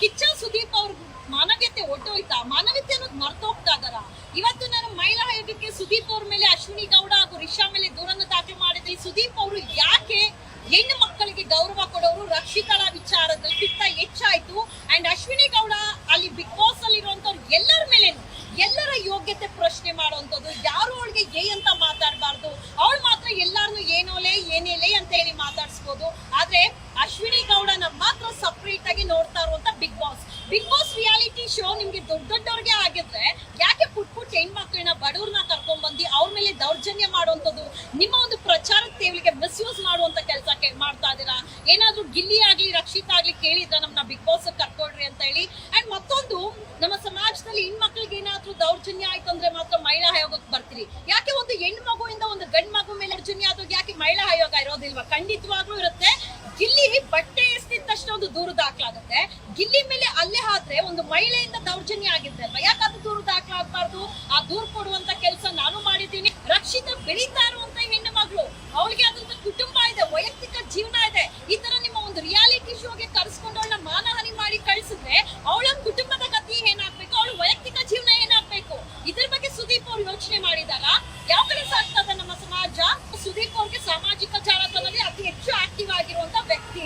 ಕಿಚ್ಚ ಸುದೀಪ್ ಅವ್ರ ಮಾನವೀಯತೆ ಒಟ್ಟೋಯ್ತಾ? ಮಾನವೀಯತೆ ಅನ್ನೋದು ಮರ್ತೋಗ್ತಾ ಇದಾರ? ಇವತ್ತು ನಾನು ಮಹಿಳಾ ಆಯೋಗಕ್ಕೆ ಸುದೀಪ್ ಅವ್ರ ಮೇಲೆ, ಅಶ್ವಿನಿ ಗೌಡ ಹಾಗೂ ರಿಷಾ ಮೇಲೆ ದೂರನ್ನು ದಾಖಲೆ ಮಾಡಿದ್ರೆ ಸುದೀಪ್ ಅವರು ಯಾಕೆ ಹೆಣ್ಣು ಮಕ್ಕಳಿಗೆ ಗೌರವ ಕೊಡೋರು ರಕ್ಷಿತಳ ವಿಚಾರದಲ್ಲಿ ಹೆಚ್ಚಾಯ್ತು? ಅಂಡ್ ಅಶ್ವಿನಿ ಗೌಡ ಅಲ್ಲಿ ಬಿಗ್ ಬಾಸ್ ಅಲ್ಲಿ ಇರುವಂತವ್ರು ಎಲ್ಲರ ಮೇಲೆ ಎಲ್ಲರ ಯೋಗ್ಯತೆ ಪ್ರಶ್ನೆ ಮಾಡುವಂತದ್ದು, ಯಾರು ಅವಳಿಗೆ ಏ ಅಂತ ಮಾತಾಡಬಾರ್ದು, ಅವಳು ಮಾತ್ರ ಎಲ್ಲಾರನು ಏನೋಲೆ ಏನೇಲೆ ಅಂತ ಹೇಳಿ ಮಾತಾಡ್ಸ್ಬೋದು. ಆದ್ರೆ ಅಶ್ವಿನಿ ಗೌಡನ ಮಾತ್ರ ಸಪರೇಟ್ ಆಗಿ ನೋಡ್ತಾ ಇರುವಂತ ಬಿಗ್ ಬಾಸ್ ರಿಯಾಲಿಟಿ ಶೋ ನಿಮ್ಗೆ ದೊಡ್ಡವ್ರಿಗೆ ಆಗಿದ್ರೆ ಯಾಕೆ ಪುಟ್ ಹೆಣ್ಮಕ್ಳನ್ನ ಬಡವ್ರನ್ನ ಕರ್ಕೊಂಡ್ ಬಂದು ಅವ್ರ ಮೇಲೆ ದೌರ್ಜನ್ಯ ಮಾಡುವಂತದ್ದು, ನಿಮ್ಮ ಒಂದು ಪ್ರಚಾರದ ತೇವಲಿಗೆ ಮಿಸ್ಯೂಸ್ ಮಾಡುವಂತ ಕೆಲಸಕ್ಕೆ ಮಾಡ್ತಾ ಇದೀರಾ? ಏನಾದ್ರೂ ಗಿಲ್ಲಿ ಆಗ್ಲಿ ರಕ್ಷಿತ್ ಆಗ್ಲಿ ಕೇಳಿದ್ರ ನಮ್ನ ಬಿಗ್ ಬಾಸ್ ಕರ್ಕೊಳ್ರಿ ಅಂತ ಹೇಳಿ? ಅಂಡ್ ಮತ್ತೊಂದು, ನಮ್ಮ ಸಮಾಜದಲ್ಲಿ ಹೆಣ್ಮಕ್ಳಿಗೆ ಏನಾದ್ರೂ ದೌರ್ಜನ್ಯ ಆಯ್ತು ಅಂದ್ರೆ ಮಾತ್ರ ಮಹಿಳಾ ಆಯೋಗಕ್ಕೆ ಬರ್ತೀರಿ. ಯಾಕೆ ಒಂದು ಹೆಣ್ಣು ಮಗುವಿಂದ ಒಂದು ಗಂಡು ಮಗು ಮೇಲೆ ದೌರ್ಜನ್ಯ ಆದಾಗ ಯಾಕೆ ಮಹಿಳಾ ಆಯೋಗ ಇರೋದಿಲ್ವಾ? ಖಂಡಿತವಾಗ್ಲೂ ಇರುತ್ತೆ. ಗಿಲ್ಲಿ ಬಟ್ಟೆ ಎಸ್ತಿದ ತಕ್ಷಣ ಒಂದು ದೂರು ದಾಖಲಾಗುತ್ತೆ. ಗಿಲ್ಲಿ ಮೇಲೆ ಅಲ್ಲೇ ಆದ್ರೆ ಒಂದು ಮಹಿಳೆಯಿಂದ ದೌರ್ಜನ್ಯ ಆಗಿದ್ರೆ ಅಲ್ವಾ, ಯಾಕಾದ್ರೂ ದೂರು ದಾಖಲಾಗಬಾರ್ದು? ಆ ದೂರು ಕೊಡುವಂತ ಕೆಲಸ ನಾನು ಮಾಡಿದ್ದೀನಿ. ರಕ್ಷಿತ ಬೆಳೀತಾ ಇರುವಂತ ಹೆಣ್ಣು ಮಗಳು, ಅವಳಿಗೆ ಅದಂತ ಕುಟುಂಬ ಇದೆ, ವೈಯಕ್ತಿಕ ಜೀವನ ಇದೆ. ಈ ತರ ನಿಮ್ಮ ಒಂದು ರಿಯಾಲಿಟಿ ಶೋಗೆ ಕರ್ಸ್ಕೊಂಡು ಅವಳನ್ನ ಮಾನಹಾನಿ ಮಾಡಿ ಕಳ್ಸಿದ್ರೆ ಅವಳ ಕುಟುಂಬದ ಗತಿ ಏನಾಗ್ಬೇಕು, ಅವಳ ವೈಯಕ್ತಿಕ ಜೀವನ ಏನಾಗ್ಬೇಕು? ಇದ್ರ ಬಗ್ಗೆ ಸುದೀಪ್ ಅವ್ರು ಯೋಚನೆ ಮಾಡಿದಾರ? ಯಾವ ಕಡೆ ಸಾಗ್ತದ ನಮ್ಮ ಸಮಾಜ? ಸುದೀಪ್ ಅವ್ರಿಗೆ ಸಾಮಾಜಿಕ ಜಾಲತಾಣದಲ್ಲಿ ಅತಿ ಹೆಚ್ಚು ಆಕ್ಟಿವ್ ಆಗಿರುವಂತ ವ್ಯಕ್ತಿ.